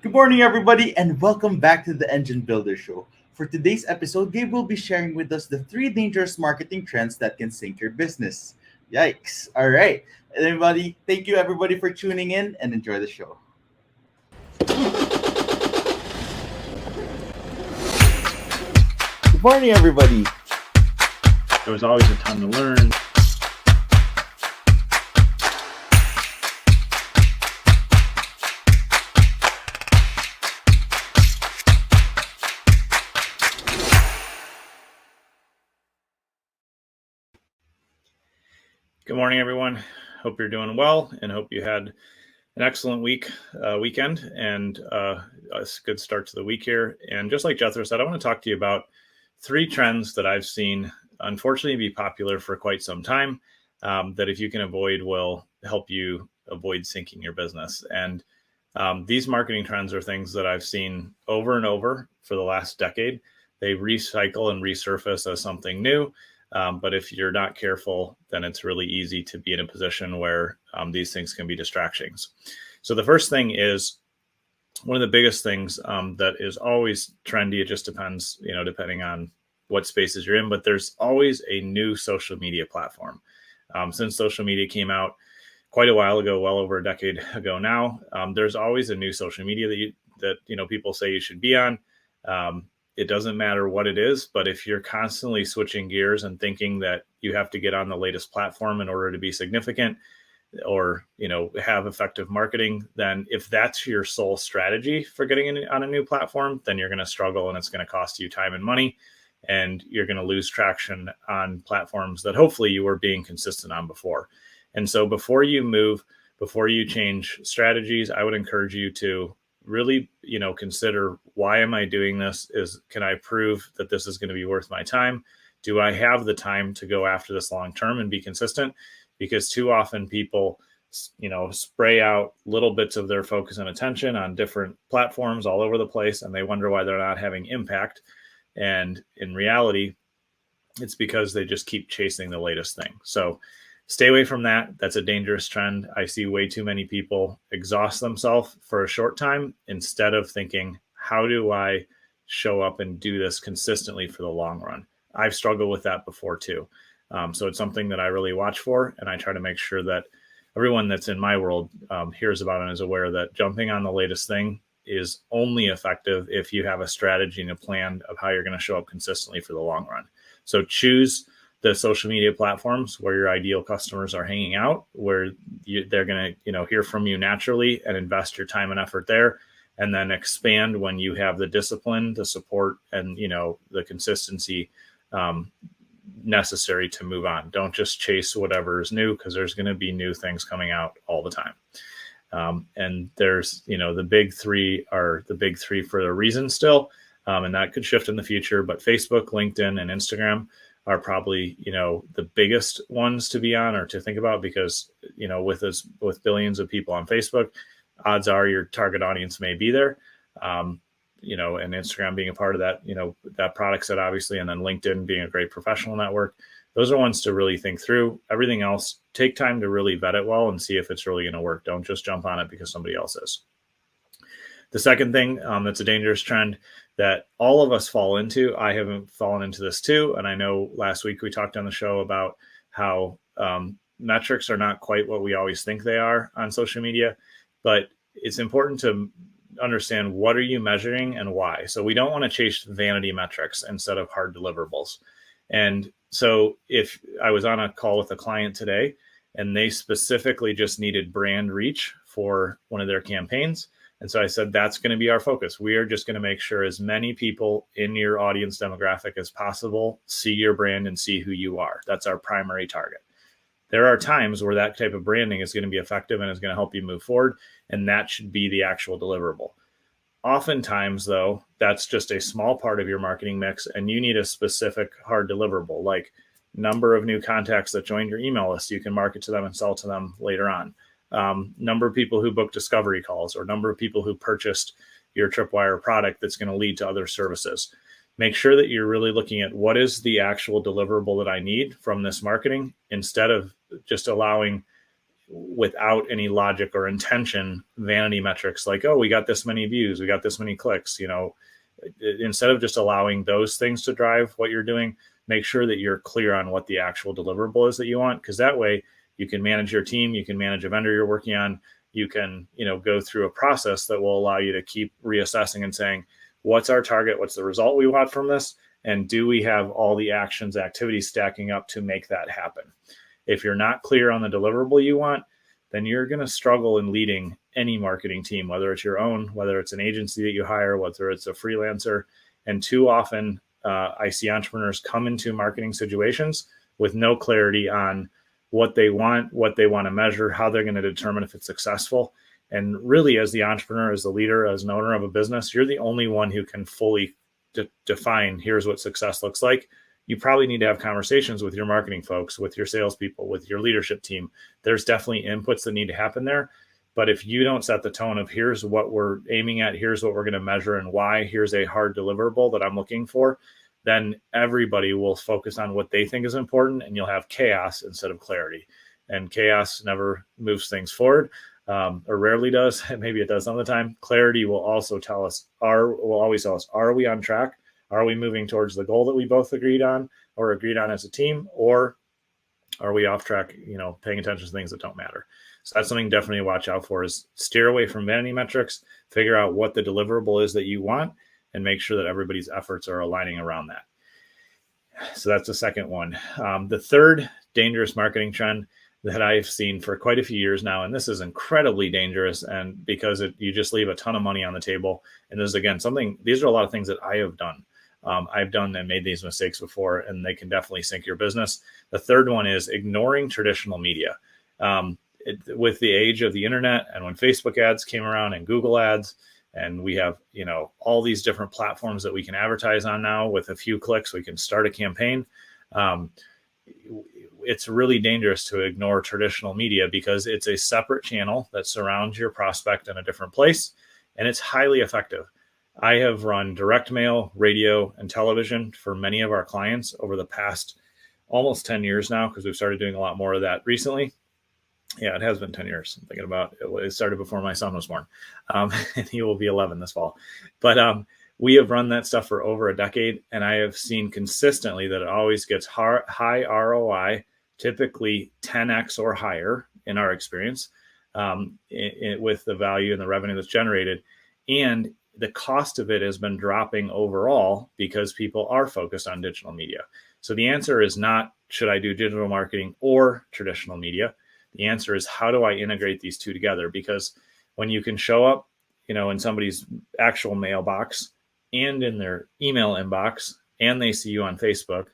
Good morning, everybody, and welcome back to the Engine Builder Show. For today's episode, Gabe will be sharing with us the three dangerous marketing trends that can sink your business. Yikes. All right. Everybody, thank you, everybody, for tuning in and enjoy the show. Good morning, everybody. There was always a ton to learn. Good morning, everyone. Hope you're doing well and hope you had an excellent weekend, and a good start to the week here. And just like Jethro said, I want to talk to you about three trends that I've seen, unfortunately, be popular for quite some time, that if you can avoid will help you avoid sinking your business. And these marketing trends are things that I've seen over and over for the last decade. They recycle and resurface as something new. But if you're not careful, then it's really easy to be in a position where these things can be distractions. So the first thing is one of the biggest things that is always trendy. It just depends, depending on what spaces you're in, but there's always a new social media platform. Since social media came out quite a while ago, well over a decade ago now, there's always a new social media that people say you should be on. It doesn't matter what it is, but if you're constantly switching gears and thinking that you have to get on the latest platform in order to be significant or, have effective marketing, then if that's your sole strategy for getting on a new platform, then you're going to struggle and it's going to cost you time and money, and you're going to lose traction on platforms that hopefully you were being consistent on before. And so before you move, before you change strategies, I would encourage you to really, consider, why am I doing this? Can I prove that this is going to be worth my time? Do I have the time to go after this long term and be consistent? Because too often people, spray out little bits of their focus and attention on different platforms all over the place, and they wonder why they're not having impact. And in reality, it's because they just keep chasing the latest thing. So stay away from that. That's a dangerous trend. I see way too many people exhaust themselves for a short time instead of thinking, how do I show up and do this consistently for the long run? I've struggled with that before too. So it's something that I really watch for, and I try to make sure that everyone that's in my world hears about and is aware that jumping on the latest thing is only effective if you have a strategy and a plan of how you're going to show up consistently for the long run. So choose the social media platforms where your ideal customers are hanging out, where they're going to, hear from you naturally, and invest your time and effort there, and then expand when you have the discipline, the support, and, the consistency necessary to move on. Don't just chase whatever is new, because there's going to be new things coming out all the time. And there's, the big three are the big three for a reason still. And that could shift in the future, but Facebook, LinkedIn, and Instagram are probably, the biggest ones to be on or to think about, because, with billions of people on Facebook, odds are your target audience may be there. And Instagram being a part of that, that product set, obviously, and then LinkedIn being a great professional network. Those are ones to really think through. Everything else, take time to really vet it well and see if it's really going to work. Don't just jump on it because somebody else is. The second thing that's a dangerous trend that all of us fall into, I haven't fallen into this too. And I know last week we talked on the show about how metrics are not quite what we always think they are on social media, but it's important to understand, what are you measuring and why? So we don't want to chase vanity metrics instead of hard deliverables. And so if I was on a call with a client today and they specifically just needed brand reach for one of their campaigns, and so I said, that's going to be our focus. We are just going to make sure as many people in your audience demographic as possible see your brand and see who you are. That's our primary target. There are times where that type of branding is going to be effective and is going to help you move forward, and that should be the actual deliverable. Oftentimes, though, that's just a small part of your marketing mix, and you need a specific hard deliverable, like number of new contacts that joined your email list. You can market to them and sell to them later on. Number of people who book discovery calls, or number of people who purchased your Tripwire product that's going to lead to other services. Make sure that you're really looking at, what is the actual deliverable that I need from this marketing, instead of just allowing without any logic or intention, vanity metrics like, oh, we got this many views, we got this many clicks, instead of just allowing those things to drive what you're doing, make sure that you're clear on what the actual deliverable is that you want, because that way you can manage your team, you can manage a vendor you're working on, you can, go through a process that will allow you to keep reassessing and saying, what's our target? What's the result we want from this? And do we have all the actions, activities stacking up to make that happen? If you're not clear on the deliverable you want, then you're going to struggle in leading any marketing team, whether it's your own, whether it's an agency that you hire, whether it's a freelancer. And too often, I see entrepreneurs come into marketing situations with no clarity on what they want to measure, how they're going to determine if it's successful. And really, as the entrepreneur, as the leader, as an owner of a business, you're the only one who can fully define, here's what success looks like. You probably need to have conversations with your marketing folks, with your salespeople, with your leadership team. There's definitely inputs that need to happen there. But if you don't set the tone of here's what we're aiming at, here's what we're going to measure and why, here's a hard deliverable that I'm looking for, then everybody will focus on what they think is important, and you'll have chaos instead of clarity. And chaos never moves things forward, or rarely does. Maybe it does some of the time. Clarity will also always tell us, are we on track? Are we moving towards the goal that we both agreed on as a team? Or are we off track, paying attention to things that don't matter? So that's something definitely to watch out for, is steer away from vanity metrics, figure out what the deliverable is that you want, and make sure that everybody's efforts are aligning around that. So that's the second one. The third dangerous marketing trend that I've seen for quite a few years now, and this is incredibly dangerous, and because you just leave a ton of money on the table. And this is, again, these are a lot of things that I have done. I've done and made these mistakes before, and they can definitely sink your business. The third one is ignoring traditional media. With the age of the internet, and when Facebook ads came around and Google ads, and we have, all these different platforms that we can advertise on now. With a few clicks, we can start a campaign. It's really dangerous to ignore traditional media, because it's a separate channel that surrounds your prospect in a different place, and it's highly effective. I have run direct mail, radio, and television for many of our clients over the past almost 10 years now, because we've started doing a lot more of that recently. Yeah, it has been 10 years. I'm thinking about it. It started before my son was born, and he will be 11 this fall. But we have run that stuff for over a decade, and I have seen consistently that it always gets high ROI, typically 10x or higher in our experience, with the value and the revenue that's generated. And the cost of it has been dropping overall because people are focused on digital media. So the answer is not, should I do digital marketing or traditional media? The answer is, how do I integrate these two together? Because when you can show up, in somebody's actual mailbox and in their email inbox, and they see you on Facebook,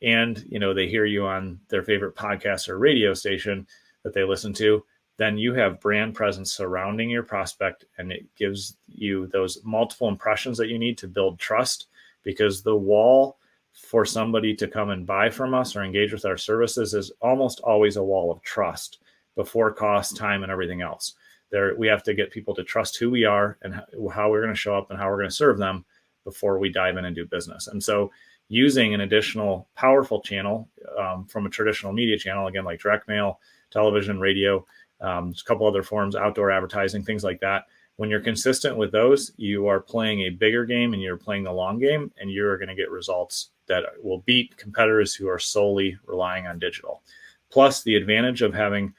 and, they hear you on their favorite podcast or radio station that they listen to, then you have brand presence surrounding your prospect, and it gives you those multiple impressions that you need to build trust. Because the wall for somebody to come and buy from us or engage with our services is almost always a wall of trust before cost, time, and everything else. We have to get people to trust who we are and how we're going to show up and how we're going to serve them before we dive in and do business. And so using an additional powerful channel from a traditional media channel, again, like direct mail, television, radio, a couple other forms, outdoor advertising, things like that. When you're consistent with those, you are playing a bigger game, and you're playing the long game, and you're going to get results that will beat competitors who are solely relying on digital. Plus, the advantage of having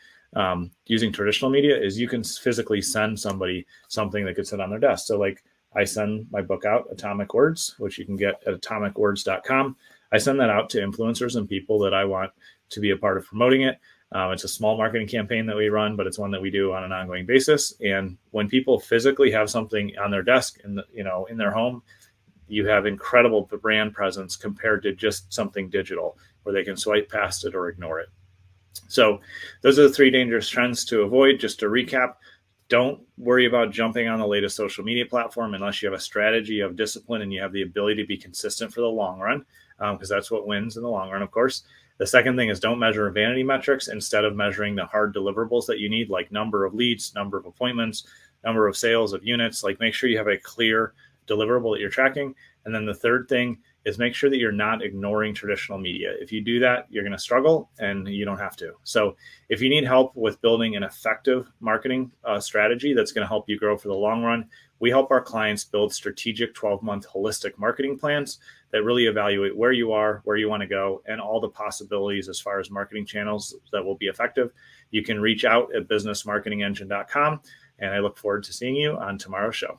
using traditional media is you can physically send somebody something that could sit on their desk. So like, I send my book out, Atomic Words, which you can get at atomicwords.com. I send that out to influencers and people that I want to be a part of promoting it. It's a small marketing campaign that we run, but it's one that we do on an ongoing basis. And when people physically have something on their desk in their home, you have incredible brand presence compared to just something digital where they can swipe past it or ignore it. So those are the three dangerous trends to avoid. Just to recap, don't worry about jumping on the latest social media platform unless you have a strategy of discipline and you have the ability to be consistent for the long run, because that's what wins in the long run, of course. The second thing is, don't measure vanity metrics instead of measuring the hard deliverables that you need, like number of leads, number of appointments, number of sales of units. Like, make sure you have a clear deliverable that you're tracking. And then the third thing is make sure that you're not ignoring traditional media. If you do that, you're going to struggle, and you don't have to. So if you need help with building an effective marketing strategy that's going to help you grow for the long run, we help our clients build strategic 12-month holistic marketing plans that really evaluate where you are, where you want to go, and all the possibilities as far as marketing channels that will be effective. You can reach out at businessmarketingengine.com, and I look forward to seeing you on tomorrow's show.